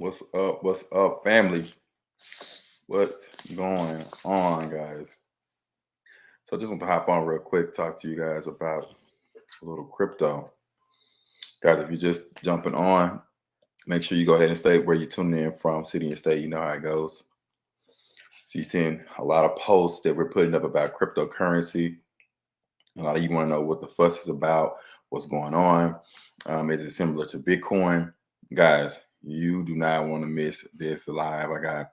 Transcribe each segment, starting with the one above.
What's up? What's up, family? What's going on, guys? So, I just want to hop on real quick, talk to you guys about a little crypto. Guys, if you're just jumping on, make sure you go ahead and state where you're tuning in from, city and state. You know how it goes. So, you're seeing a lot of posts that we're putting up about cryptocurrency. A lot of you want to know what the fuss is about, what's going on. Is it similar to Bitcoin? Guys, you do not want to miss this live. I got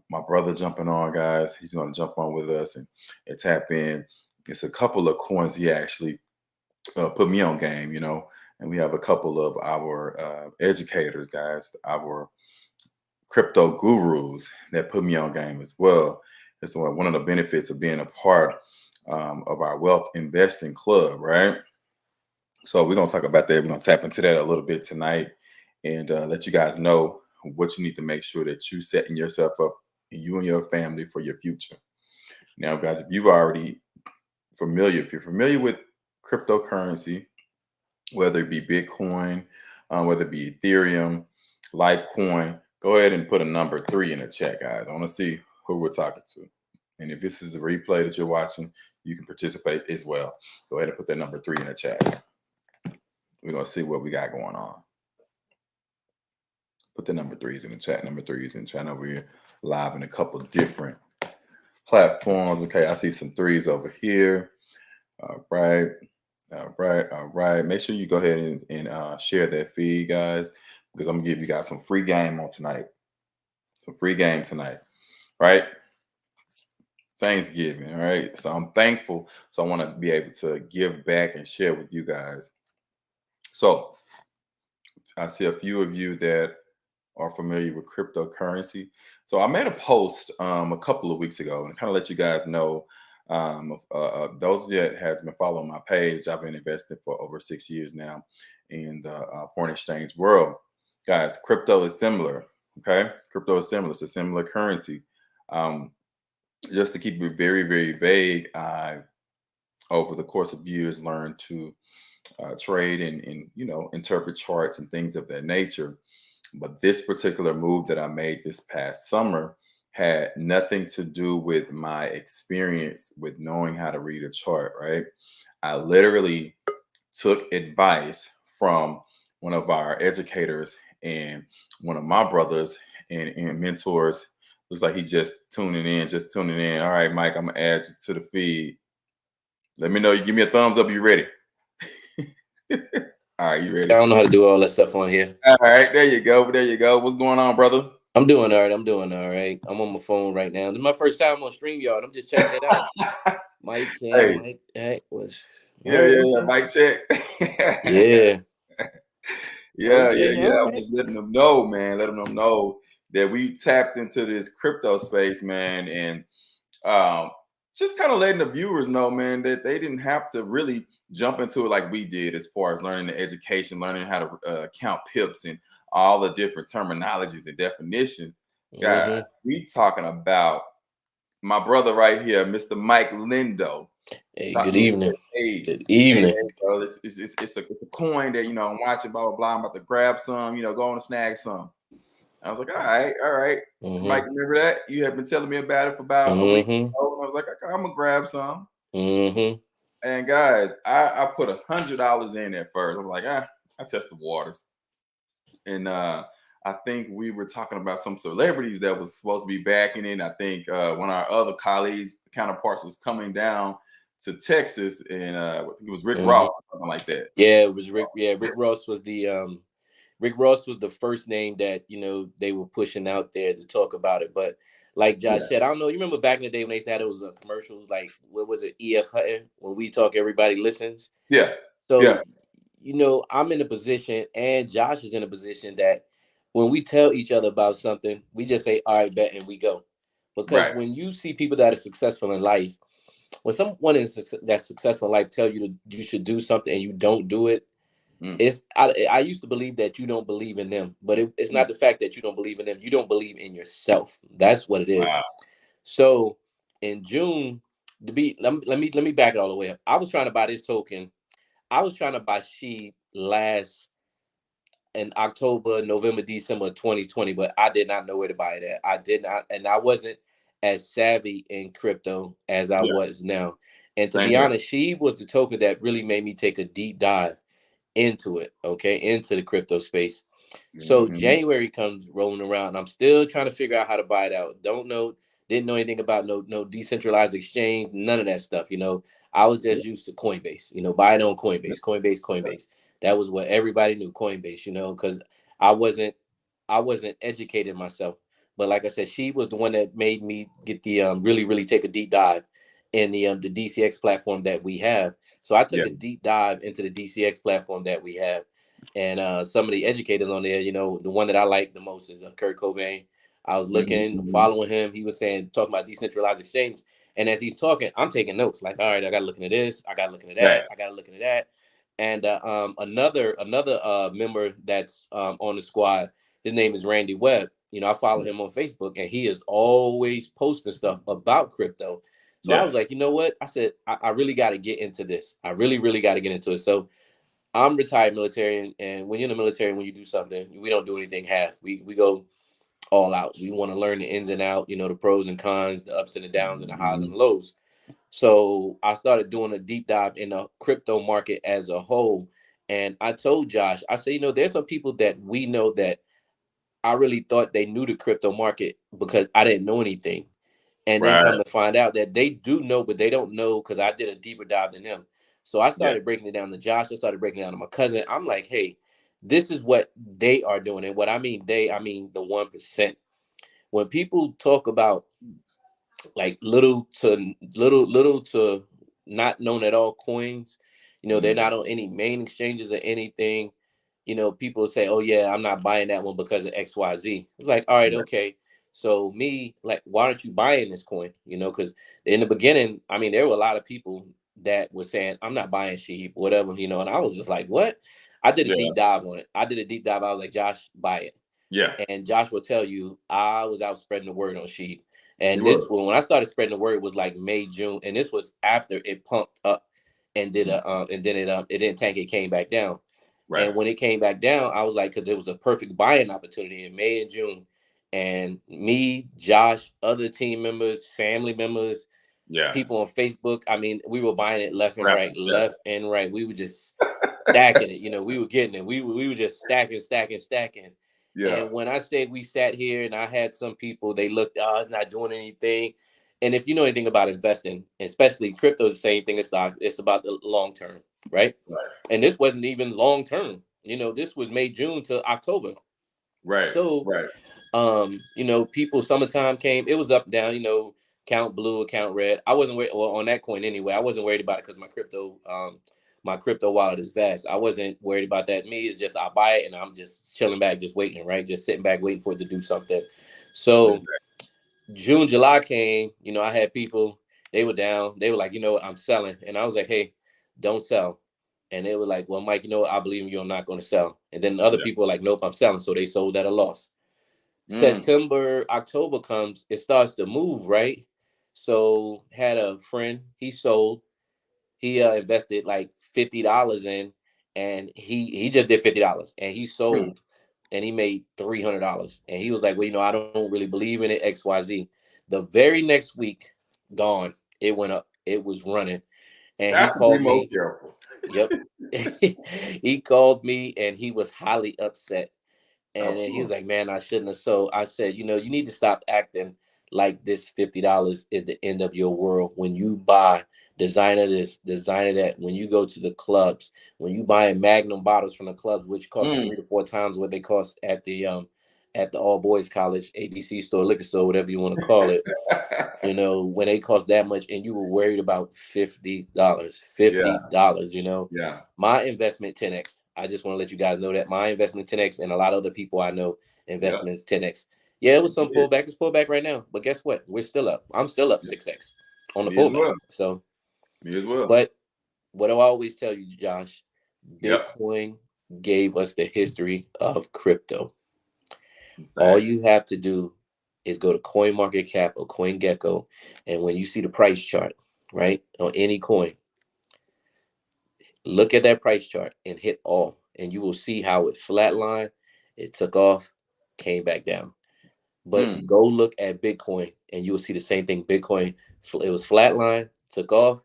my brother jumping on, guys. He's going to jump on with us and tap in. It's a couple of coins he actually put me on game, and we have a couple of our educators, guys, our crypto gurus that put me on game as well. It's one of the benefits of being a part of our wealth investing club, right? So we're going to talk about that. We're going to tap into that a little bit tonight and let you guys know what you need to make sure that you setting yourself up and you and your family for your future. Now, guys, if if you're familiar with cryptocurrency, whether it be Bitcoin, whether it be Ethereum, Litecoin, go ahead and put a number 3 in the chat, guys. I want to see who we're talking to. And if this is a replay that you're watching, you can participate as well. Go ahead and put that number 3 in the chat. We're going to see what we got going on. Put the number 3s in the chat. Number 3s in the chat. I know we're live in a couple different platforms. Okay, I see some 3s over here. All right. Make sure you go ahead and share that feed, guys, because I'm going to give you guys some free game on tonight. Some free game tonight, right? Thanksgiving, all right? So I'm thankful. So I want to be able to give back and share with you guys. So I see a few of you that are familiar with cryptocurrency. So I made a post a couple of weeks ago and kind of let you guys know, those that has been following my page, I've been investing for over 6 years now in the foreign exchange world. Guys, crypto is similar, okay? Crypto is similar. It's a similar currency. Just to keep it very, very vague, I, over the course of years, learned to trade and interpret charts and things of that nature. But this particular move that I made this past summer had nothing to do with my experience with knowing how to read a chart, right? I literally took advice from one of our educators and one of my brothers and mentors. Looks like he's just tuning in. All right, Mike, I'm gonna add you to the feed. Let me know. You give me a thumbs up. You ready? All right, you ready? I don't know how to do all that stuff on here. All right, there you go. What's going on, brother? I'm doing all right. I'm on my phone right now. This is my first time on StreamYard. I'm just checking it out. Mike, Hey. Mike was. Yeah. Mike check. Yeah. Yeah. All I right. was letting them know, man. Letting them know that we tapped into this crypto space, man, and just kind of letting the viewers know, man, that they didn't have to really jump into it like we did, as far as learning the education, learning how to count pips and all the different terminologies and definitions. Guys, we talking about my brother right here, Mr. Mike Lindo. Hey, good evening. Hey, bro, it's a coin that I'm watching, blah blah blah. I'm about to grab some, go on and snag some. I was like, all right. Mike, remember that? You have been telling me about it for about a week ago. And I was like, okay, I'm gonna grab some. And guys, I put $100 in at first. I'm like, I test the waters. And I think we were talking about some celebrities that was supposed to be backing it. I think one of our other colleagues, counterparts, was coming down to Texas, and I think it was Rick Ross or something like that. Yeah, it was Rick. Yeah, Rick Ross was the Rick Ross was the first name that they were pushing out there to talk about it. But like Josh said, I don't know. You remember back in the day when they said it was commercials, like what was it, E.F. Hutton? When we talk, everybody listens. Yeah. So I'm in a position, and Josh is in a position that when we tell each other about something, we just say, "All right, bet," and we go. Because when you see people that are successful in life, when someone that's successful in life tell you you should do something and you don't do it, I used to believe that you don't believe in them, but it's not the fact that you don't believe in them. You don't believe in yourself. That's what it is. Wow. So in June, let me back it all the way up. I was trying to buy this token. I was trying to buy SHIB last in October, November, December 2020, but I did not know where to buy it at. I did not, and I wasn't as savvy in crypto as I Yeah. was now. And to Same be here. honest, she was the token that really made me take a deep dive into it, okay, into the crypto space. So Mm-hmm. January comes rolling around. I'm still trying to figure out how to buy it out. Don't know, didn't know anything about no decentralized exchange, none of that stuff. I was Yeah. just used to Coinbase. Buy it on Yeah. Coinbase, Coinbase, Coinbase. That was what everybody knew, Coinbase. Because I wasn't I wasn't educated myself. But like I said, she was the one that made me get the really really take a deep dive in the DCX platform that we have. So I took Yeah. a deep dive into the DCX platform that we have, and some of the educators on there, the one that I like the most is Kurt Cobain. I was looking, Mm-hmm. following him. He was talking about decentralized exchange, and as he's talking, I'm taking notes. Like, all right, I got to look into this. I got to look into that. I Yes. got to look into that. And another member that's on the squad, his name is Randy Webb. I follow him on Facebook, and he is always posting stuff about crypto. So I Yeah. was like, you know what? I said, I really got to get into this. I really, really got to get into it. So I'm retired military, and when you're in the military, when you do something, we don't do anything half. We go all out. We want to learn the ins and out, the pros and cons, the ups and the downs, and the highs Mm-hmm. and the lows. So I started doing a deep dive in the crypto market as a whole. And I told Josh, I said, there's some people that we know that I really thought they knew the crypto market because I didn't know anything. And then Right. come to find out that they do know, but they don't know because I did a deeper dive than them. So I Yeah. started breaking it down to Josh. I started breaking it down to my cousin. I'm like, hey, this is what they are doing. And what I mean they, I mean the 1%. When people talk about like little to not known at all coins, they're Mm-hmm. not on any main exchanges or anything. People say, oh yeah, I'm not buying that one because of XYZ. It's like, all right, Right. okay. So me, like, why aren't you buying this coin? Because in the beginning, I mean, there were a lot of people that were saying, I'm not buying sheep, whatever, and I was just like, what? I did a Yeah. deep dive on it. I did a deep dive. I was like, Josh, buy it. Yeah. And Josh will tell you, I was out spreading the word on sheep. And You this were. when I started spreading the word was like May, June, and this was after it pumped up and did Mhm. a and then it didn't tank, it came back down. Right. And when it came back down, I was like, because it was a perfect buying opportunity in May and June. And me, Josh, other team members, family members, Yeah. people on Facebook, I mean, we were buying it left and Rapid right, step. left and right. We were just stacking it. We were getting it. We were just stacking, stacking, stacking. Yeah. And when I said we sat here and I had some people, they looked, oh, it's not doing anything. And if you know anything about investing, especially crypto, is the same thing as stock. It's about the long term, right? Right. And this wasn't even long term. This was May, June to October. Right. So Right. people, summertime came, it was up down, count blue, account red. I wasn't well on that coin anyway. I wasn't worried about it because my crypto wallet is vast. I wasn't worried about that. Me, it's just I buy it and I'm just chilling back, just waiting, right? Just sitting back, waiting for it to do something. So Exactly. June, July came, I had people, they were down, they were like, what, I'm selling. And I was like, hey, don't sell. And they were like, well, Mike, what, I believe in you, I'm not going to sell. And then the other Yeah. people were like, nope, I'm selling. So they sold at a loss. Mm. September, October comes, it starts to move, right? So had a friend, he sold, he invested like $50 in, and he just did $50 and he Mm. sold and he made $300. And he was like, well, I don't really believe in it, XYZ. The very next week, gone, it went up, it was running. And he Have to be called more me. careful. Yep. He called me and he was highly upset, and then he was Absolutely. like, man, I shouldn't have. So I said, you need to stop acting like this $50 is the end of your world. When you buy designer this, designer that, when you go to the clubs, when you buy Magnum bottles from the clubs, which cost Mm. 3 to 4 times what they cost at the all boys college, ABC store, liquor store, whatever you want to call it. When they cost that much and you were worried about $50, Yeah. $50, Yeah. my investment 10x. I just want to let you guys know that my investment 10x, and a lot of other people I know Yep. investments 10x. Yeah, it was It some did. pullback. It's pullback right now, but guess what? We're still up. I'm still up Yep. 6x on the Me as pullback. well. So, Me as well. but what do I always tell you, Josh? Yep. Bitcoin gave us the history of crypto. All Thanks. you have to do is go to CoinMarketCap or CoinGecko, and when you see the price chart, right, on any coin, look at that price chart and hit all. and you will see how it flatlined, it took off, came back down. But go look at Bitcoin and you will see the same thing. Bitcoin, it was flatline, took off,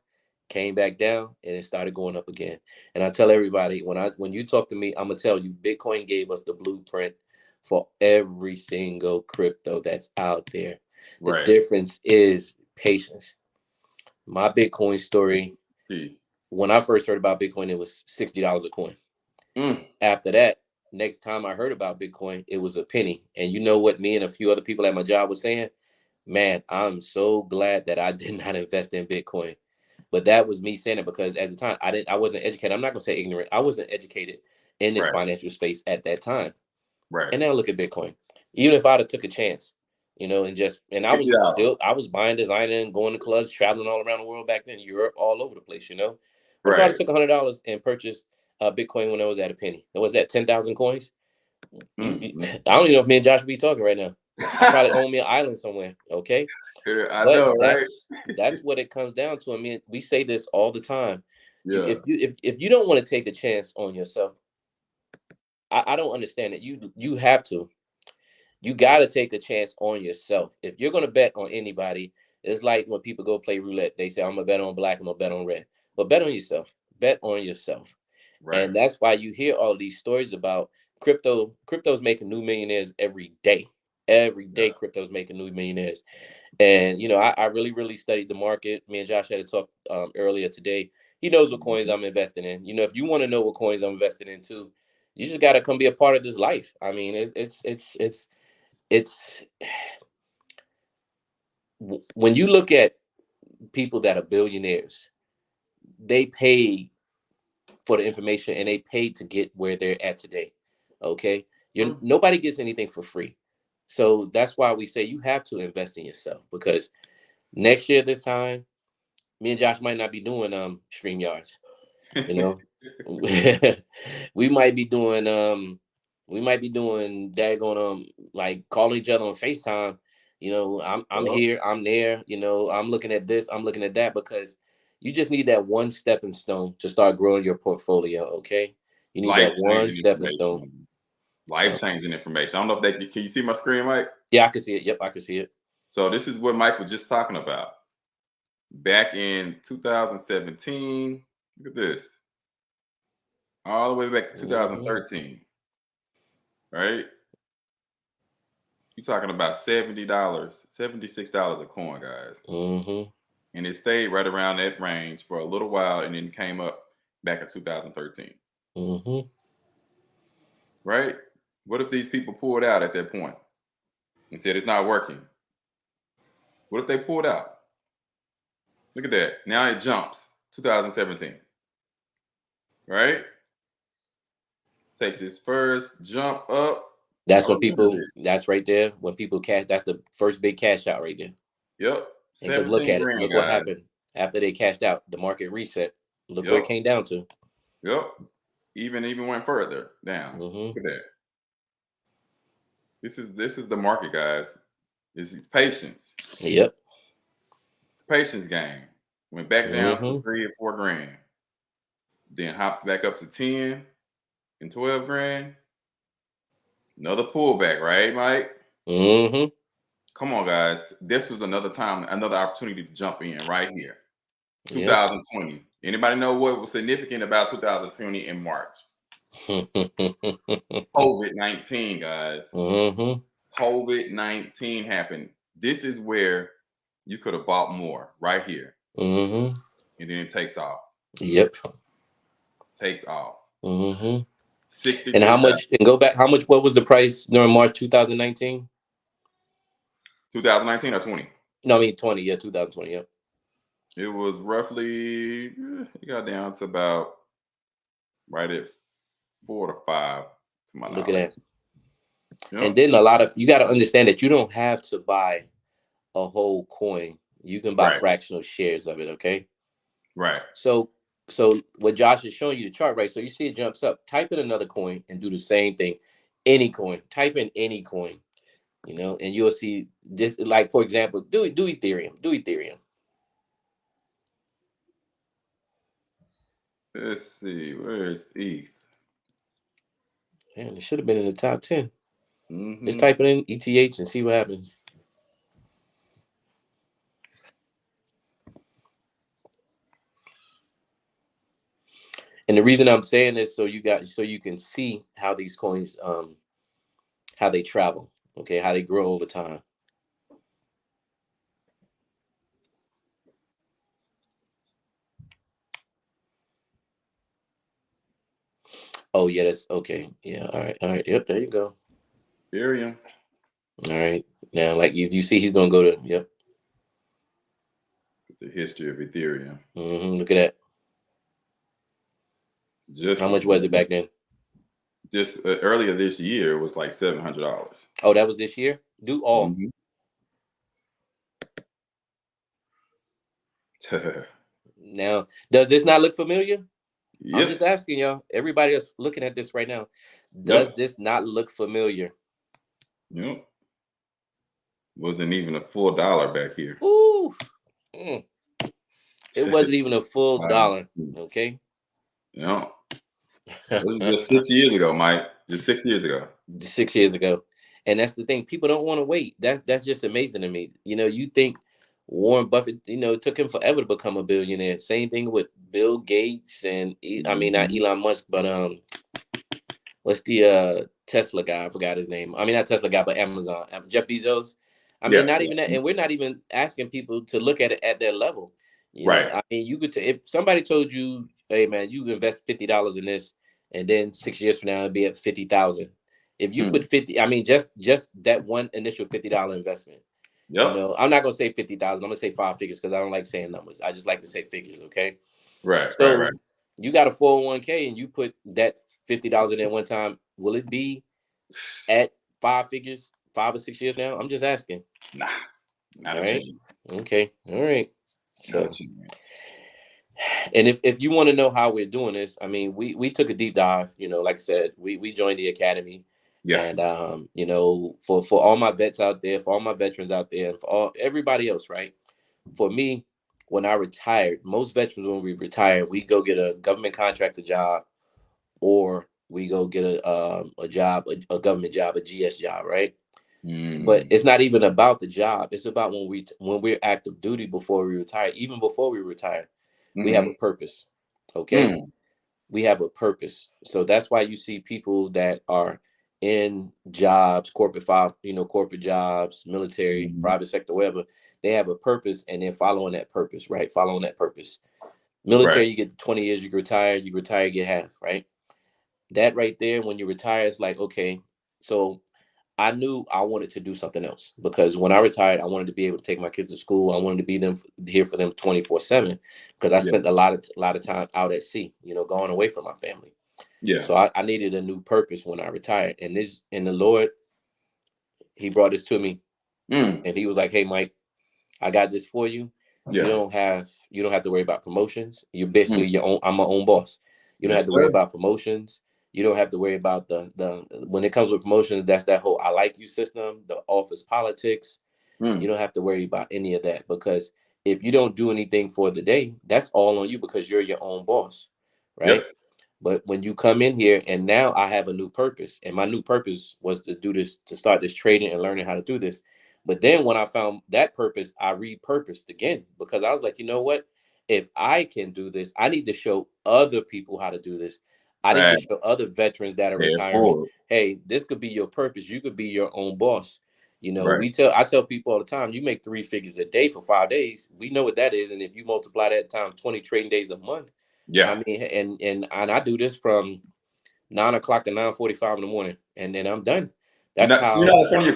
came back down, and it started going up again. And I tell everybody, when you talk to me, I'm gonna tell you Bitcoin gave us the blueprint for every single crypto that's out there. The difference is patience. My Bitcoin story, when I first heard about Bitcoin, it was $60 a coin. After that, next time I heard about Bitcoin, it was a penny. And you know what me and a few other people at my job was saying? Man, I'm so glad that I did not invest in Bitcoin. But that was me saying it because at the time I wasn't educated. I'm not gonna say ignorant. I wasn't educated in this financial space at that time. And now look at Bitcoin. Even if I'd have took a chance, and I was buying, designing, going to clubs, traveling all around the world back then, Europe, all over the place, What if I'd have took $100 and purchased Bitcoin when I was at a penny? It was at 10,000 coins. I don't even know if me and Josh would be talking right now. I probably own me an island somewhere. Okay. I know, right? That's what it comes down to. I mean, we say this all the time. Yeah. If you don't want to take a chance on yourself, I don't understand it. You have to. You got to take a chance on yourself. If you're going to bet on anybody, it's like when people go play roulette. They say, I'm going to bet on black, I'm going to bet on red. But bet on yourself. Bet on yourself. Right. And that's why you hear all these stories about crypto. Crypto's making new millionaires every day. Every day, crypto's making new millionaires. And, I really, really studied the market. Me and Josh had a talk earlier today. He knows what coins I'm investing in. If you want to know what coins I'm investing in too, you just got to come be a part of this life. I mean, it's when you look at people that are billionaires, they pay for the information and they pay to get where they're at today. Okay. Nobody gets anything for free. So that's why we say you have to invest in yourself, because next year, this time, me and Josh might not be doing StreamYards. we might be doing daggone like calling each other on FaceTime. I'm here, I'm there, I'm looking at this, I'm looking at that, because you just need that one stepping stone to start growing your portfolio. Okay. You need that one stepping stone. Life-changing information. I don't know if can you see my screen, Mike? Yeah, I can see it. Yep, I can see it. So this is what Mike was just talking about. Back in 2017, look at this. All the way back to 2013. Right? You're talking about $70, $76 a coin, guys. And it stayed right around that range for a little while and then came up back in 2013. Right? What if these people pulled out at that point and said it's not working? What if they pulled out? Look at that. Now it jumps. 2017. Right? Takes its first jump up. That's what that's right there. When people cash, that's the first big cash out right there. Yep. Because look at it. Look what happened after they cashed out. The market reset. Look where it came down to. Yep. Even went further down. Look at that. This is the market, guys. This is patience. Yep. Patience game. Went back down to 3 or 4 grand. Then hops back up to 10 and 12 grand. Another pullback, right, Mike? Come on, guys. This was another time, another opportunity to jump in right here. 2020. Yep. Anybody know what was significant about 2020 in March? COVID-19, guys. COVID-19 happened. This is where you could have bought more right here. And then it takes off. Yep. Takes off. 60. And how much? And go back. How much? What was the price during March 2019? 2019 or 20? No, I mean 20. Yeah, 2020. Yep. It was roughly. It got down to about right at 4 to 5. To my Look at that. Yep. And then you got to understand that you don't have to buy a whole coin. You can buy fractional shares of it. Okay. Right. So what Josh is showing you the chart, right? So you see it jumps up. Type in another coin and do the same thing. Any coin. Type in any coin. And you'll see just like, for example, do Ethereum. Do Ethereum. Let's see. Where is ETH? Man, it should have been in the top 10. Just Mm-hmm. type it in ETH and see what happens. And the reason I'm saying this so you can see how these coins how they travel, okay, how they grow over time. Oh yeah, that's okay. Yeah, all right, all right. Yep, there you go. Ethereum. All right. Now, like you see, he's gonna go to yep. The history of Ethereum. Look at that. How Just much was it back then? this earlier this year was like $700. Oh, that was this year. Do all. Mm-hmm. Now, does this not look familiar? I'm Yep. just asking y'all. Everybody that's looking at this right now, does Yep. this not look familiar? Yep. Wasn't even a full dollar back here. Ooh, mm, it wasn't even a full Wow. dollar. Okay. Yeah. It was just 6 years ago, Mike. Just 6 years ago. 6 years ago, and that's the thing. People don't want to wait. That's just amazing to me. You know, you think Warren Buffett, you know, it took him forever to become a billionaire. Same thing with Bill Gates and I mean not Mm-hmm. Elon Musk, but what's the Tesla guy? I forgot his name. I mean not Tesla guy, but Amazon. Jeff Bezos. I mean, Yeah. not even that, Yeah. and we're not even asking people to look at it at their level. You know, Right. I mean, you could if somebody told you, "Hey, man, you invest $50 in this, and then 6 years from now it'll be at 50,000." If you Hmm. put 50, I mean, just that one initial $50 investment. You Yep. know, I'm not gonna say 50,000. I'm gonna say five figures because I don't like saying numbers. I just like to say figures. Okay, Right. Right. Right. so you got a 401k and you put that $50 in there one time. Will it be at five figures 5 or 6 years now? I'm just asking. Nah. Not All a right. chance. Okay. All right. Not a So, chance. and if you want to know how we're doing this, I mean, we took a deep dive. You know, like I said, we joined the academy, Yeah. and you know, for all my vets out there, for all my veterans out there, and for all everybody else, right? For me, when I retired, most veterans when we retire, we go get a government contractor job, or we go get a job, a government job, a GS job, right? But Mm. it's not even about the job. It's about when we're active duty before we retire. Even before we retire, we have a Mm-hmm. purpose. Okay, Mm. we have a purpose. So that's why you see people that are in jobs, corporate five, you know, corporate jobs, military, Mm-hmm. private sector, whatever. They have a purpose, and they're following that purpose, right? Following that purpose. Right. Military, you get 20 years, you retire, you get half, right? That right there, when you retire, it's like, okay, so I knew I wanted to do something else because when I retired, I wanted to be able to take my kids to school. I wanted to be them here for them 24/7 because I Yeah. spent a lot of time out at sea, you know, going away from my family. Yeah. So I needed a new purpose when I retired. And the Lord, He brought this to me, Mm. and He was like, "Hey, Mike, I got this for you. Yeah. You don't have to worry about promotions. You're Mm. basically your own. I'm my own boss. You don't have Yes, to worry sir. about promotions. You don't have to worry about the when it comes with promotions. That's that whole I like you system, the office politics. You Mm. don't have to worry about any of that because if you don't do anything for the day, that's all on you because you're your own boss, right? Yep. But when you come in here and now I have a new purpose, and my new purpose was to do this, to start this trading and learning how to do this. But then when I found that purpose, I repurposed again because I was like, you know what? If I can do this, I need to show other people how to do this. I need to Right. show other veterans that are Pay it retiring, forward. hey, this could be your purpose. You could be your own boss. You know, Right. I tell people all the time, you make three figures a day for 5 days. We know what that is. And if you multiply that times 20 trading days a month, I Yeah. mean, and I do this from 9 o'clock to 9:45 in the morning, and then I'm done. That's You're how. not in front of your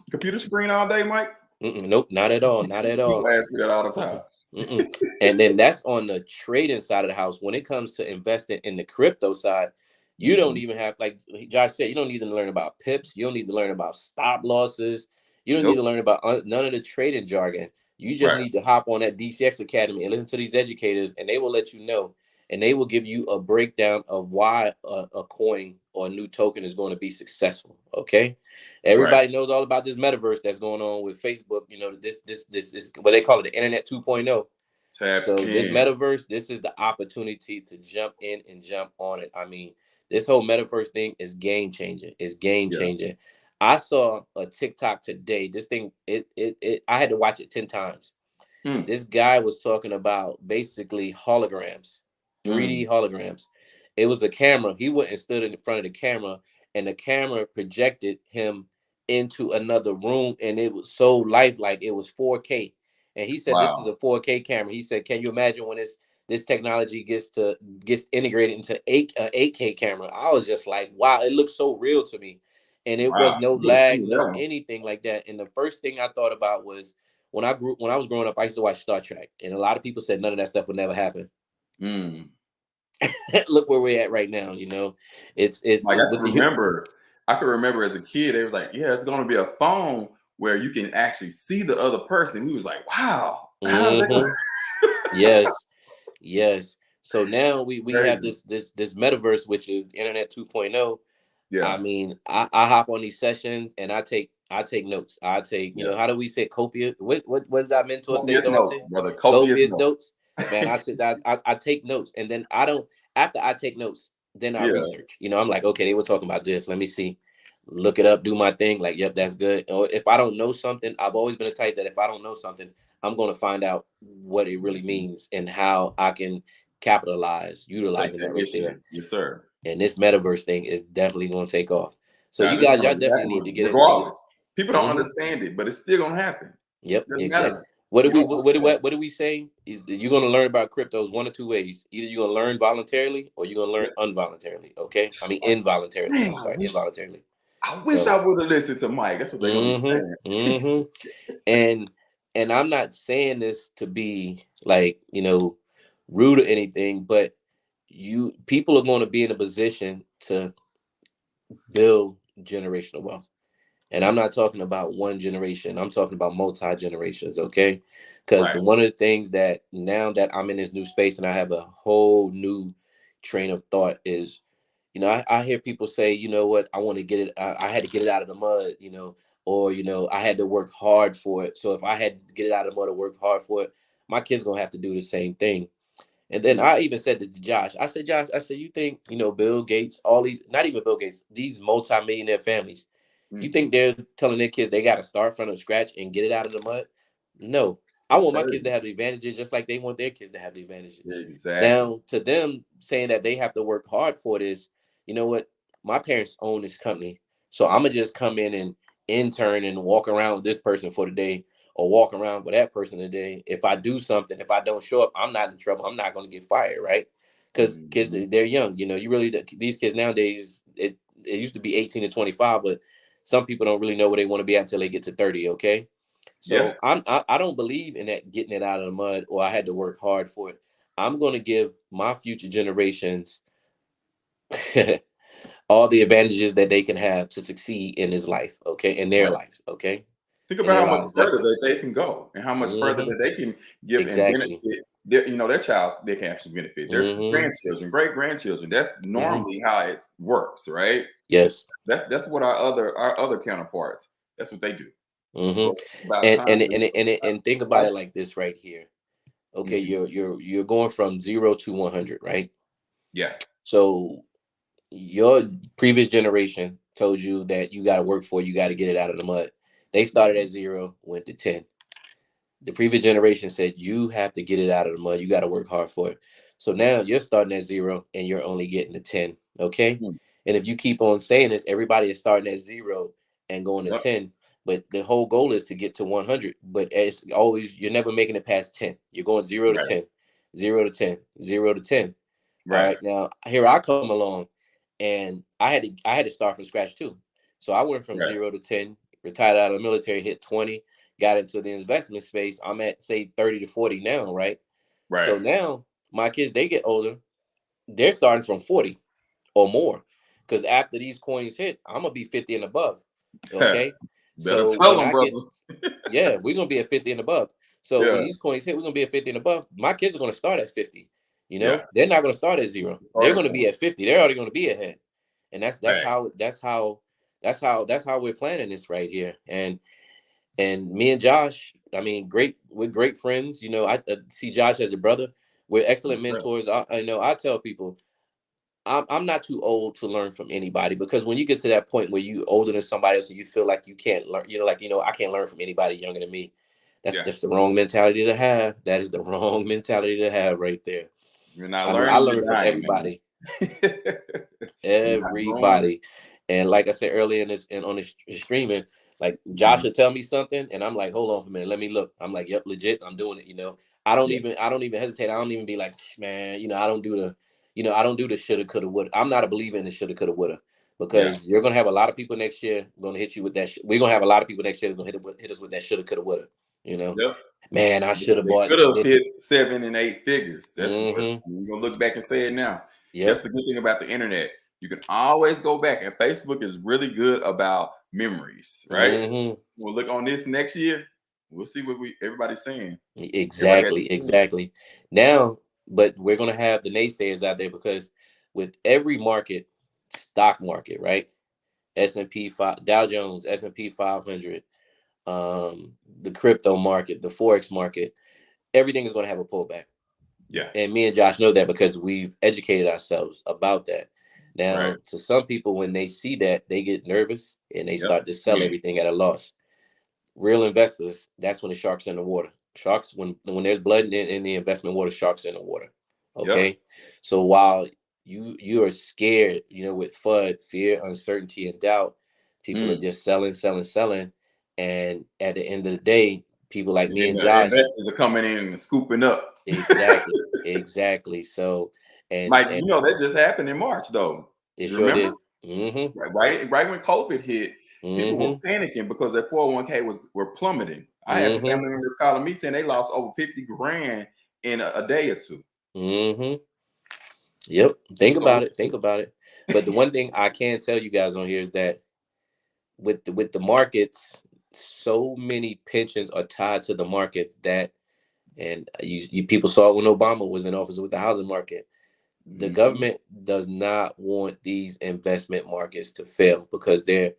computer screen all day, Mike. Nope, not at all, not at People all. ask me that all the time. Mm-mm, mm-mm. And then that's on the trading side of the house. When it comes to investing in the crypto side, you don't Mm-hmm. even have, like Josh said, you don't need to learn about pips. You don't need to learn about stop losses. You don't need Nope. to learn about none of the trading jargon. You just Right. need to hop on that DCX Academy and listen to these educators, and they will let you know, and they will give you a breakdown of why a coin or a new token is going to be successful. Okay, Right. everybody knows all about this metaverse that's going on with Facebook. You know, this is what they call it, the Internet 2.0. Tap So this in. metaverse, this is the opportunity to jump in and jump on it. I mean, this whole metaverse thing is game changing. It's game Yeah. changing. I saw a TikTok today. This thing, it I had to watch it 10 times. Mm, This guy was talking about basically holograms, 3D mm. holograms. It was a camera. He went and stood in front of the camera, and the camera projected him into another room, and it was so lifelike. It was 4K, and he said this is Wow. a 4K camera. He said, "Can you imagine when this technology gets integrated into 8K camera?" I was just like, "Wow!" It looks so real to me, and it was Wow. no You better see lag, that no one. anything like that. And the first thing I thought about was when I was growing up, I used to watch Star Trek, and a lot of people said none of that stuff would never happen. Mm. Look where we're at right now. It's Like with the I could remember as a kid, they was like, yeah, it's gonna be a phone where you can actually see the other person. We was like, wow, how's that hmm yes, yes. So now we have crazy? this metaverse, which is Internet 2.0. Yeah, I mean, I hop on these sessions and I take notes. I take, yeah. how do we say copious? What does our mentor say? Copious Don't notes, say brother. Copious copious notes. notes. Man, I take notes, and then I don't. After I take notes, then I Yeah. research. I'm like, okay, they were talking about this. Let me see, look it up, do my thing. Like, yep, that's good. Or if I don't know something, I've always been a type that if I don't know something, I'm going to find out what it really Mhm. means and how I can capitalize Take utilizing that that right with there. you. Yes, sir. And this metaverse thing is definitely going to take off. So Now you this guys, gonna y'all happen definitely need to get into regardless. this. People don't hmm understand it, but it's still gonna happen. Yep, Doesn't exactly. matter. What do You we don't want that. what do we say? Is that you're going to learn about cryptos one or two ways. Either you're going to learn voluntarily or you're going to Yeah. learn involuntarily. Okay, I mean involuntarily. Man, I'm sorry, involuntarily. I wish So, I would have listened to Mike. That's what they're gonna be saying. hmm and I'm not saying this to be like rude or anything, but you people are going to be in a position to build generational wealth. And I'm not talking about one generation. I'm talking about multi generations. Okay, because Right. one of the things that now that I'm in this new space and I have a whole new train of thought is, I hear people say, you know what, I want to get it. I had to get it out of the mud. Or I had to work hard for it. So if I had to get it out of the mud or work hard for it, my kids gonna have to do the same thing. And then Mm, I even said this to Josh. I said, Josh, I said, you think, Bill Gates, all these, not even Bill Gates, these multimillionaire families, you mhm. think they're telling their kids they got to start from scratch and get it out of the mud? No. I That's want my kids to crazy. have the advantages just like they want their kids to have the advantages. Exactly. Now, to them saying that they have to work hard for this, you know what? My parents own this company. So I'm going to just come in and intern and walk around with this person for the day or walk around with that person today. If I do something, if I don't show up, I'm not in trouble. I'm not going to get fired, right? Because kids, Mhm. they're young. You really, these kids nowadays, it used to be 18 to 25, but some people don't really know where they want to be at until they get to 30. Okay. Yeah. So I don't believe in that getting it out of the mud or I had to work hard for it. I'm going to give my future generations all the advantages that they can have to succeed in his life. Okay. In their Right. lives. Okay. Think In about their how much lives. further That's that they can go and how much further hmm that they can give and exactly. benefit their child, they can actually benefit their hmm grandchildren, great grandchildren. That's hmm normally how it works, right? Yes. That's what our other counterparts, that's what they do. hmm So it's about And time and that and we and and think about it like this right here. Okay, Mhm. you're going from 0 to 100, right? Yeah. So your previous generation told you that you got to work for it, you got to get it out of the mud. They started Mhm. at 0, went to 10. The previous generation said you have to get it out of the mud. You got to work hard for it. So now you're starting at 0 and you're only getting to 10. Okay. Mm. And if you keep on saying this, everybody is starting at 0 and going to Yep. 10. But the whole goal is to get to 100. But as always, you're never making it past 10. You're going 0 to Right. 10, 0 to 10, 0 to 10. All Right. right. Now here I come along and I had to start from scratch too. So I went from Right. 0 to 10, retired out of the military, hit 20, got into the investment space. I'm at say 30 to 40 now, right? So Right. now my kids, they get older, they're starting from 40 or more. Because after these coins hit, I'm gonna be 50 and above. Okay. Better So tell when them, I get brother. yeah, we're gonna be at 50 and above. So when Yeah. these coins hit, we're gonna be at 50 and above. My kids are gonna start at 50. Yeah. They're not gonna start at 0. They're Starting gonna be point. at 50. They're already gonna be ahead. And Thanks. that's how we're planning this right here. And me and Josh, I mean, we're great friends. You know, I see Josh as a brother. We're excellent mentors. I know I tell people I'm not too old to learn from anybody, because when you get to that point where you older than somebody else and you feel like you can't learn, I can't learn from anybody younger than me. That's just the wrong mentality to have. That is the wrong mentality to have right there. You're not I mean, I learning, learn you're from dying, everybody. man. You're not growing. Everybody. And like I said earlier in this and on this streaming, like Josh Mhm. will tell me something and I'm like, hold on for a minute, let me look. I'm like, yep, legit, I'm doing it, I don't Yeah. even hesitate. I don't even be like, man, I don't do the, I don't do the shoulda, coulda, woulda. I'm not a believer in the shoulda, coulda, woulda, Yeah. because you're gonna have a lot of people next year gonna hit you with that. We're gonna have a lot of people next year that's gonna hit us with that shoulda, coulda, woulda. You know, Yep. man, I should have They bought could have this. hit 7 and 8 figures. That's what Mm-hmm. you're gonna look back and say it now. That's Yep. the good thing about the internet. You can always go back, and Facebook is really good about memories, right? Mm-hmm. We'll look on this next year. We'll see what everybody's saying. Everybody got Exactly, different opinions. exactly. Now, but we're gonna have the naysayers out there, because with every market, stock market, right? S&P five, Dow Jones, S&P 500, the crypto market, the forex market, everything is gonna have a pullback. Yeah. And me and Josh know that because we've educated ourselves about that. Right. Now, to some people, when they see that, they get nervous and they Yep. start to sell everything at a loss. Real investors, that's when the sharks are in the water. Sharks, when there's blood in the investment water, sharks are in the water. Yep. Okay, so while you are scared, with FUD, fear, uncertainty, and doubt, people are Mm. just selling, selling, selling, and at the end of the day, people like And me then and the Josh, investors are coming in and scooping up. exactly, exactly. So, Like, and that just happened in March, though. it You sure remember? did. Mm-hmm. Right when COVID hit, people were Mm-hmm. panicking because their 401k were plummeting. I had some Mm-hmm. family members calling me saying they lost over 50 grand in a day or two. Mm-hmm. Yep. Think So about it. Think about it. But the one thing I can tell you guys on here is that with the markets, so many pensions are tied to the markets that, and you people saw it when Obama was in office with the housing market. The Mhm. government does not want these investment markets to fail, because they're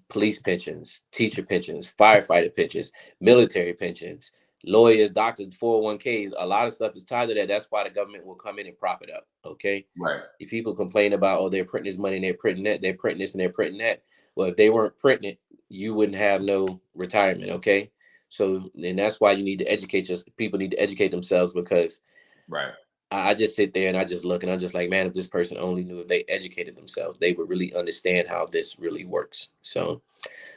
police pensions, teacher pensions, firefighter pensions, military pensions, lawyers, doctors, 401ks. A lot of stuff is tied to that. That's why the government will come in and prop it up. Okay. Right. If people complain about, oh, they're printing this money and they're printing that, they're printing this and they're printing that. Well, if they weren't printing it, you wouldn't have no retirement. Okay. So, and that's why you need to educate people need to educate themselves, because Right. I just sit there and I just look and I'm just like, man, if this person only knew, if they educated themselves, they would really understand how this really works. So,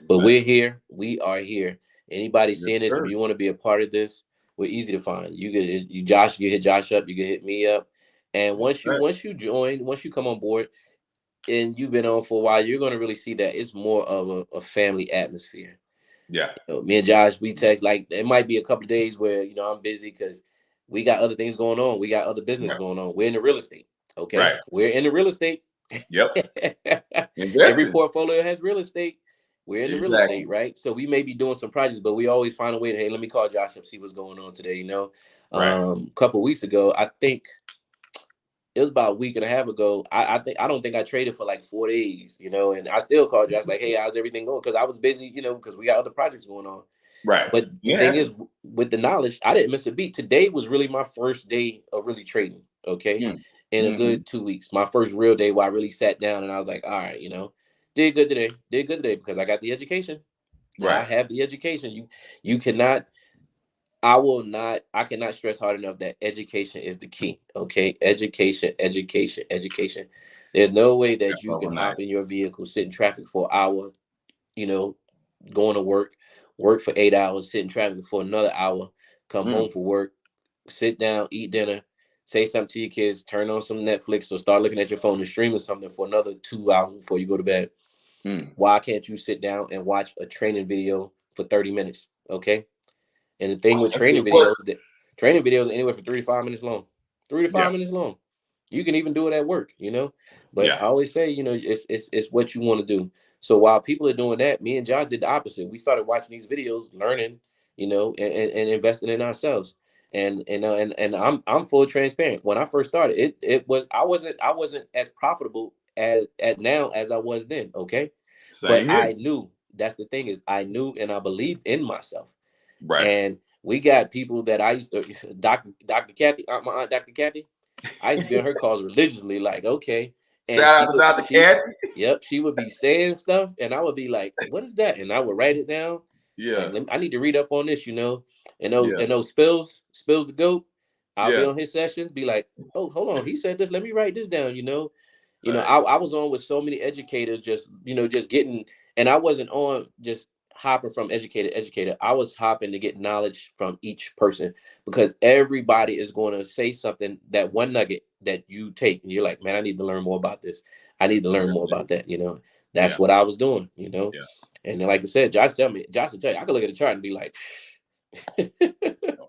but we're Exactly. here. We are here. Anybody seeing Yes, this, if sir. you want to be a part of this, we're easy to find. Josh, you hit Josh up, you can hit me up. And That's right. once you join, once you come on board and you've been on for a while, you're gonna really see that it's more of a family atmosphere. Yeah. Me and Josh, we text, like it might be a couple of days where I'm busy because we got other things going on. We got other business Yeah. going on. We're in the real estate. Okay. Right. We're in the real estate. Yep. Every Investing. portfolio has real estate. We're in the real estate, Exactly. right? So we may be doing some projects, but we always find a way to, hey, let me call Josh and see what's going on today. Right. A couple of weeks ago, I think it was about a week and a half ago. I don't think I traded for like 4 days, and I still called Josh like, hey, how's everything going? Because I was busy, because we got other projects going on. Right. But the thing Yeah. is, with the knowledge, I didn't miss a beat. Today was really my first day of really trading. Okay, Mm. in a Mm-hmm. good 2 weeks, my first real day where I really sat down and I was like, all right, did good today. Did good today because I got the education. I Right. have the education. You cannot. I will not. I cannot stress hard enough that education is the key. Okay, education, education, education. There's no way Yeah. that you can Overnight. hop in your vehicle, sit in traffic for an hour, you know, going to work for 8 hours, sit in traffic for another hour, come home Mm. for work, sit down, eat dinner, say something to your kids, turn on some Netflix or start looking at your phone and streaming something for another 2 hours before you go to bed. Mm. Why can't you sit down and watch a training video for 30 minutes? Okay. And the thing Wow, with that's a good question. training videos are anywhere from 3 to 5 minutes long. Three to Yeah. five minutes long. You can even do it at work. But Yeah. I always say, it's what you want to do. So while people are doing that, me and Josh did the opposite. We started watching these videos, learning, and investing in ourselves. And I'm full transparent. When I first started, it was I wasn't as profitable as at now as I was then. Okay. But Same here. I knew, that's the thing, is I knew and I believed in myself. Right. And we got people that I used to, Dr. Kathy, my aunt Dr. Kathy. I used to be on her calls religiously, like, okay. And Shout out to Dr. Kathy. yep, she would be saying stuff, and I would be like, what is that? And I would write it down. Yeah. Like, I need to read up on this, Yeah. and those spills the goat. I'll be Yeah. on his sessions, be like, oh, hold on, he said this. Let me write this down. Hey. I was on with so many educators, just getting, and I wasn't on just hopping from educator to educator. I was hopping to get knowledge from each person, because everybody is going to say something, that one nugget that you take, and you're like, man, I need to learn more about this. I need to learn more about that. That's Yeah. what I was doing. Yeah. And then, like I said, Josh will tell you, I could look at the chart and be like,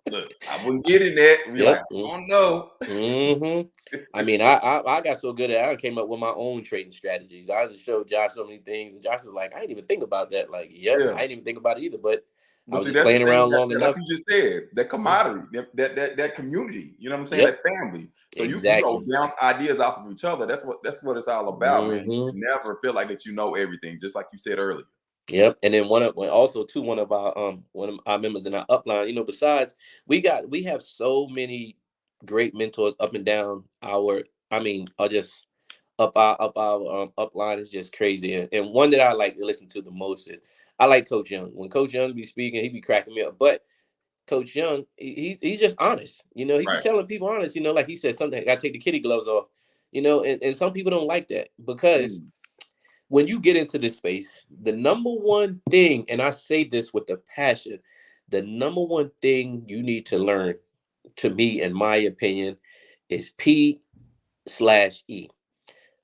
Look, I wouldn't get in that. Be like, yep. I don't know. Mm-hmm. I mean, I got so good at it, I came up with my own trading strategies. I just showed Josh so many things, and Josh was like, I didn't even think about that. Like, yep, Yeah. I didn't even think about it either, but I But was see, just that's the playing thing. around long Like enough. you just said, that Mhm. commodity, that community. You know what I'm saying? Yep, That family. So you go exactly. bounce ideas off of each other. That's what it's all about, man. You Mm-hmm. never feel like that you know everything, just like you said earlier. Yep. And then one of our members in our upline, besides, we have so many great mentors up and down are just up our upline is just crazy. And one that I like to listen to the most is, I like Coach Young. When Coach Young be speaking, he be cracking me up. But Coach Young, he's just honest. He be Right. telling people honest. Like he said, something, I gotta take the kitty gloves off. And some people don't like that, because Mm. when you get into this space, the number one thing, and I say this with a passion, the number one thing you need to learn, to me, in my opinion, is P/E.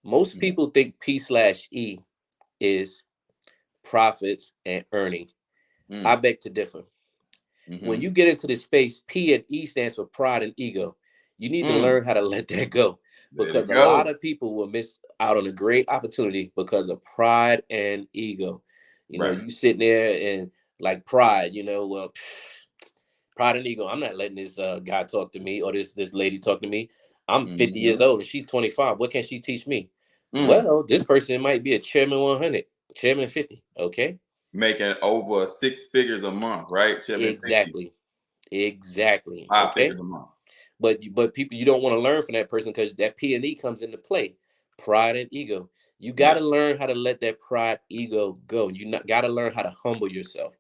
Most Mm. people think P/E is profits and earning. I Mm. beg to differ. When Mm-hmm. you get into this space, P&E stands for pride and ego. You need to Mm. learn how to let that go, Let it because a lot go. of people will miss out on a great opportunity because of pride and ego. Right. You sitting there and, like, pride, well, pride and ego. I'm not letting this guy talk to me, or this lady talk to me. I'm 50 years Mm-hmm. old and she's 25. What can she teach me? Mm. Well, this person might be a chairman 100, chairman 50. Okay. Making over 6 figures a month, right? Chilling 50, Exactly. Exactly. 5 figures Okay. a month. But people, you don't want to learn from that person, because that P&E comes into play. Pride and ego. You got Yeah. to learn how to let that pride ego go. You not got to learn how to humble yourself.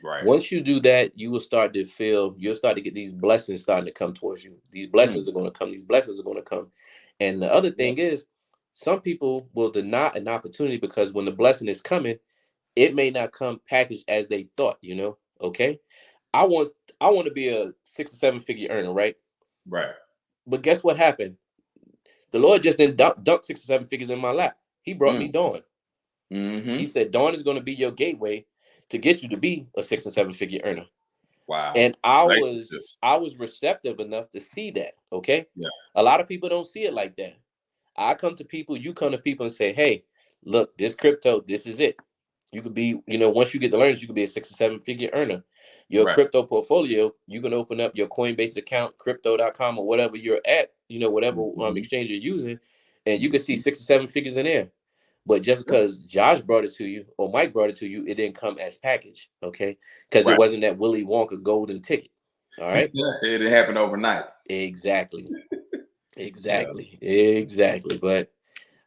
Right. Once you do that, you'll start to get these blessings starting to come towards you. These Mm. blessings are going to come. These blessings are going to come. And the other Yeah. thing is, some people will deny an opportunity, because when the blessing is coming, it may not come packaged as they thought. Okay. I want I want to be a 6 or 7 figure earner, right? Right. But guess what happened? The Lord just didn't dunk 6 or 7 figures in my lap. He brought me Mm. Dawn. He Mm-hmm. said, Dawn is going to be your gateway to get you to be a 6 or 7 figure earner. Wow. And I was Relationships. I was receptive enough to see that. Okay. Yeah. A lot of people don't see it like that. I come to people, you come to people and say, hey, look, this crypto, this is it. You could be, once you get the learnings, you could be a 6 or 7 figure earner. Your Right. crypto portfolio, you can open up your Coinbase account, crypto.com, or whatever you're at, whatever Mm-hmm. exchange you're using, and you can see Mm-hmm. 6 or 7 figures in there. But just Yeah. because Josh brought it to you or Mike brought it to you, it didn't come as package, okay? Because it Right. wasn't that Willy Wonka golden ticket. All right. Yeah. It didn't happen overnight. Exactly. Yeah. Exactly. Exactly. But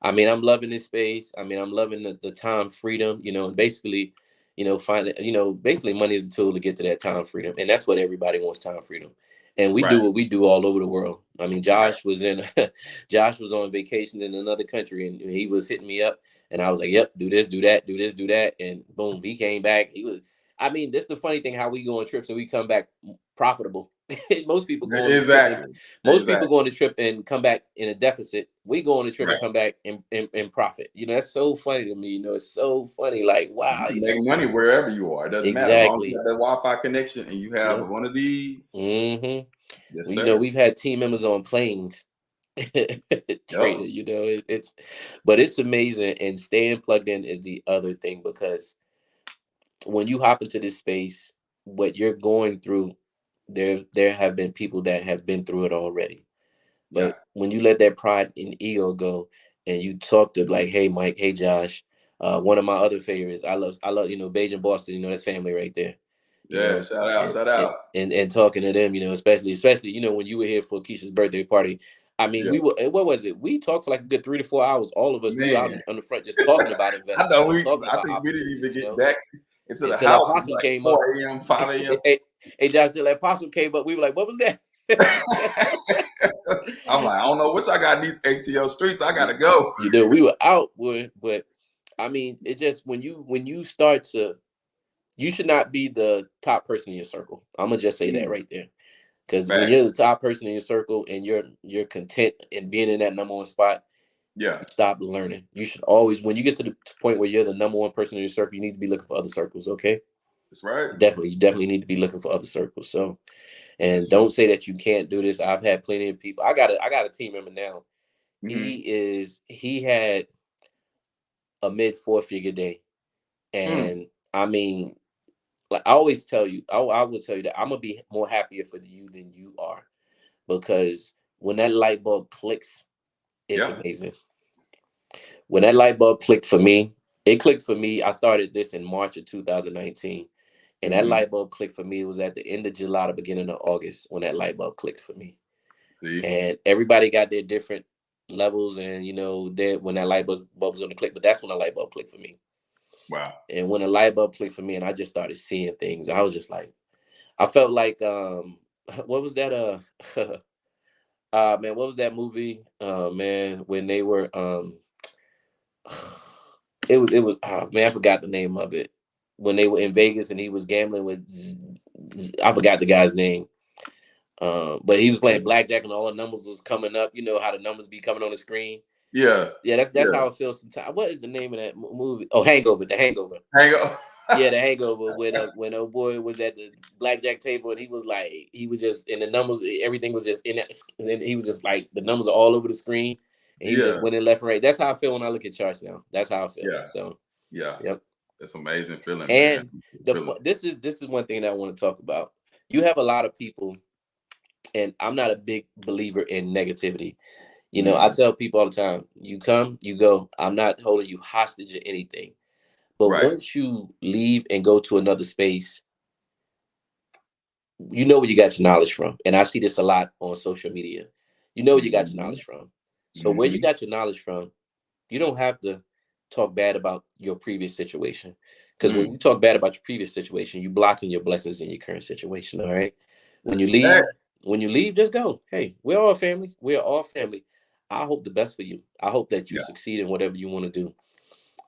I mean, I'm loving this space. I mean, I'm loving the time freedom, and basically, basically money is a tool to get to that time freedom. And that's what everybody wants, time freedom. And we Right. do what we do all over the world. I mean, Right. Josh was on vacation in another country, and he was hitting me up, and I was like, yep, do this, do that, do this, do that. And boom, he came back. I mean, that's the funny thing, how we go on trips and we come back profitable. Most people go on the trip and Exactly. most people Exactly. go on the trip and come back in a deficit. We go on the trip and Right. come back in profit. That's so funny to me. It's so funny. Like, You wow, can make money wherever you are. It doesn't matter. As long as you exactly. have that Wi-Fi connection and you have Yep. one of these. Mm-hmm. Yes, Well, sir. we've had team members on planes Yep. trading, but it's amazing. And staying plugged in is the other thing, because when you hop into this space, what you're going through, there have been people that have been through it already. Yeah. But when you let that pride and ego go, and you talk to, like, hey Mike, hey Josh, one of my other favorites, I love, Beijing Boston, that's family right there. you Yeah, know, shout out, and shout out. and talking to them, you know, especially when you were here for Keisha's birthday party. I mean, Yeah, we were what was it? We talked for like a good 3 to 4 hours. All of us, we were out man. on the front just talking about I investments know and talking I about think we didn't opportunities, even you get know, back into the until that house. It's possum like came up. 4 a.m., 5 a.m. Hey, Josh, till that possum came up, we were like, what was that? I'm like, I don't know what y'all got in these ATL streets. I gotta go. You know, we were out, boy, but I mean, it just when you start to, you should not be the top person in your circle. I'm gonna just say that right there, because when you're the Facts. top person in your circle and you're content in being in that number one spot, Yeah, you stop learning. You should always, when you get to the point where you're the number one person in your circle, you need to be looking for other circles. Okay, that's right. you definitely need to be looking for other circles. So, and That's true. don't say that you can't do this. I've had plenty of people. I got a team member now. Mm-hmm. He had a mid four figure day. Mm. And I mean, like I always tell you, I will tell you that I'm gonna be more happier for you than you are, because when that light bulb clicks, it's Yeah. amazing. When that light bulb clicked for me, it clicked for me. I started this in March of 2019. And that Mm-hmm. light bulb clicked for me. It was at the end of July, the beginning of August, when that light bulb clicked for me. See? And everybody got their different levels, and you know, that when that bulb was gonna click, but that's when the light bulb clicked for me. Wow. And when the light bulb clicked for me and I just started seeing things, I was just like, I felt like what was that man, what was that movie? Man, when they were it was man, I forgot the name of it. When they were in Vegas and he was gambling with I forgot the guy's name. But he was playing blackjack and all the numbers was coming up. You know how the numbers be coming on the screen. Yeah. Yeah, that's Yeah. how it feels sometimes. What is the name of that movie? Oh, Hangover. The Hangover. Hang on. Yeah, the Hangover. When old boy was at the blackjack table and he was like, he was just, and the numbers, everything was just in it, and he was just like, the numbers are all over the screen, and he was just Yeah. winning left and right. That's how I feel when I look at charts now. That's how I feel. Yeah. So, Yeah. yep. That's amazing feeling, man. And It's feeling. this is one thing that I want to talk about. You have a lot of people, and I'm not a big believer in negativity. You know, I Mm-hmm. tell people all the time, you come, you go. I'm not holding you hostage or anything. But Right. once you leave and go to another space, you know where you got your knowledge from. And I see this a lot on social media. You know where you got your Mm-hmm. knowledge from. So where you Mm-hmm. got your knowledge from, you don't have to talk bad about your previous situation. Because when Mm. you talk bad about your previous situation, you blocking your blessings in your current situation. All right. When you That's leave, fact. just go. Hey, we're all family. We're all family. I hope the best for you. I hope that you Yeah. succeed in whatever you want to do.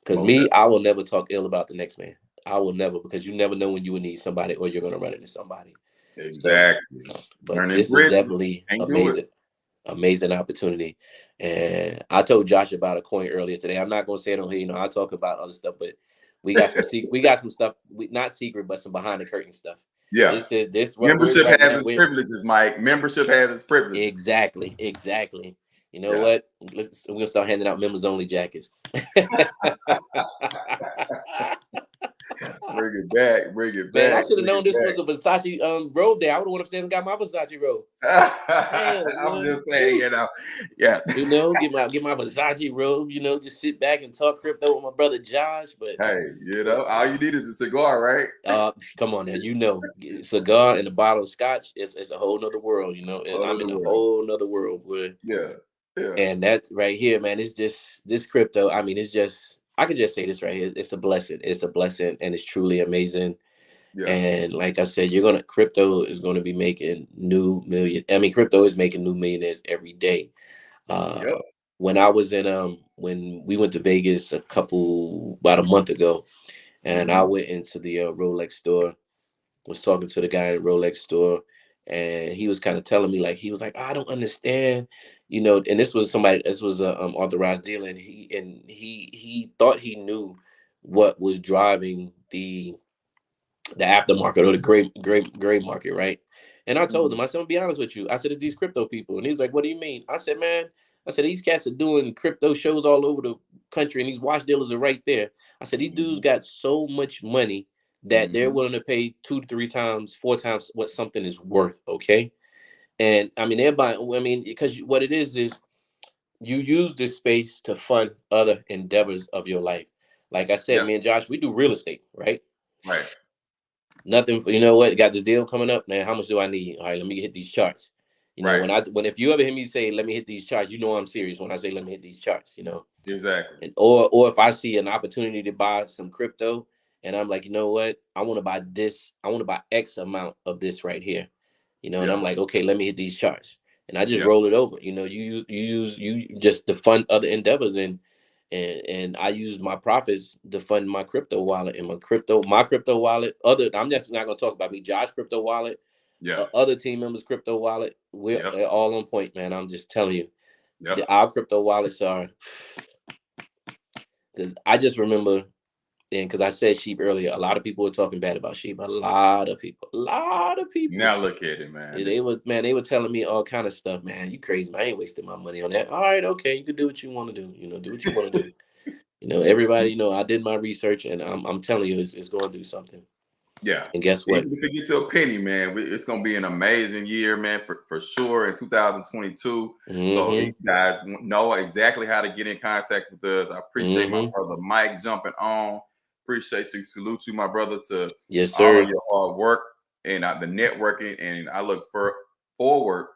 Because Most me, I definitely. will never talk ill about the next man. I will never, because you never know when you will need somebody or you're gonna run into somebody. So, Exactly. but Burning this is bridges. definitely Can't do it. amazing, amazing opportunity. And I told Josh about a coin earlier today. I'm not gonna say it on here, you know, I talk about other stuff, but we got some stuff, not secret, but some behind the curtain stuff. Yeah. This what we're Membership right has now. its We're privileges, Mike. Membership has its privileges. exactly. You know Yeah. what? We're gonna start handing out members only jackets. Bring it back. Bring it Man, I back. should have Bring known it this was back. a Versace robe day. I would have went upstairs and got my Versace robe. Damn, I'm man. just saying, Woo. you know. Yeah. You know, get my Versace robe. You know, just sit back and talk crypto with my brother Josh. Hey, But all you need is a cigar, right? come on now, you know, cigar and a bottle of scotch is a whole nother world. You know, and Out I'm of the in a world. whole nother world where, Yeah. Yeah. and that's right here, man. It's just this crypto. I mean, it's just I could just say this right here. It's a blessing. It's a blessing, and it's truly amazing. Yeah. And like I said, crypto is gonna be making new million. I mean, crypto is making new millionaires every day. Yep. When I was in when we went to Vegas about a month ago, and I Mm-hmm. went into the Rolex store, was talking to the guy in the Rolex store, and he was kind of telling me, like, he was like, I don't understand, you know. And this was a authorized dealer, and he thought he knew what was driving the aftermarket or the gray market, right? And I told Mm-hmm. him, I said, I'll be honest with you. I said, it's these crypto people. And he was like, what do you mean? I said, man, I said, these cats are doing crypto shows all over the country, and these watch dealers are right there. I said, these dudes got so much money that they're Mm-hmm. willing to pay 2 to 3 times, 4 times what something is worth. Okay. And I mean, they're buying, I mean, because what it is you use this space to fund other endeavors of your life. Like I said, Yeah. me and Josh, we do real estate, right? Right. Nothing. You know what? Got this deal coming up, man. How much do I need? All right, let me hit these charts. You know, Right. when if you ever hear me say, let me hit these charts, you know I'm serious when I say let me hit these charts, you know. Exactly. And or if I see an opportunity to buy some crypto and I'm like, you know what, I want to buy this, I want to buy X amount of this right here, you know, and I'm Yeah. like, okay, let me hit these charts. And I just Yeah. roll it over. You know, you just to fund other endeavors and I use my profits to fund my crypto wallet and my crypto wallet. I'm just not gonna talk about me, Josh crypto wallet, Yeah. other team members crypto wallet. Yep. They're all on point, man. I'm just telling you, Yep. our crypto wallets are. Because I just remember, and because I said sheep earlier, a lot of people were talking bad about sheep. A lot of people, a lot of people. Now look at it, man. Yeah, This they were telling me all kind of stuff. Man, you crazy, man. I ain't wasting my money on that. All right, okay, you can do what you want to do. You know, do what you want to do. You know, everybody. You know, I did my research, and I'm telling you, it's going to do something. Yeah. And guess what? Even if it gets to a penny, man, it's gonna be an amazing year, man, for sure in 2022. So if you guys know exactly how to get in contact with us, I appreciate my brother Mike jumping on. Appreciate you, salute you, my brother, to Yes, all sir. of your hard work and the networking. And I look forward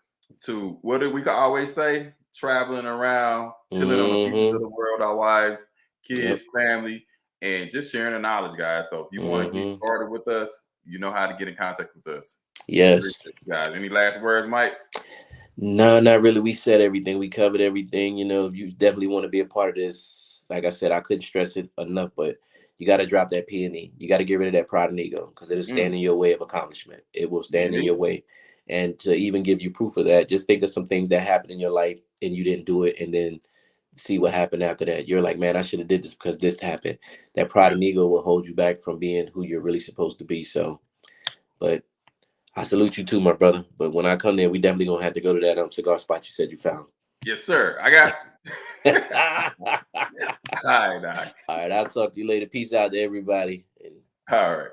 to what do we always say? Traveling around, chilling on the beaches of the world, our wives, kids, family, and just sharing the knowledge, guys. So if you want to get started with us, you know how to get in contact with us. Yes. Guys, any last words, Mike? No, not really. We said everything. We covered everything. You know, if you definitely want to be a part of this, like I said, I couldn't stress it enough, but you got to drop that P&E. You got to get rid of that pride and ego because it'll stand in your way of accomplishment. It will stand in your way. And to even give you proof of that, just think of some things that happened in your life and you didn't do it, and then see what happened after that. You're like, man, I should have did this because this happened. That pride and ego will hold you back from being who you're really supposed to be. So, but I salute you too, my brother. But when I come there, we definitely gonna have to go to that cigar spot you said you found. Yes, sir. I got you. All All right, Doc. All right, I'll talk to you later. Peace out to everybody. All right.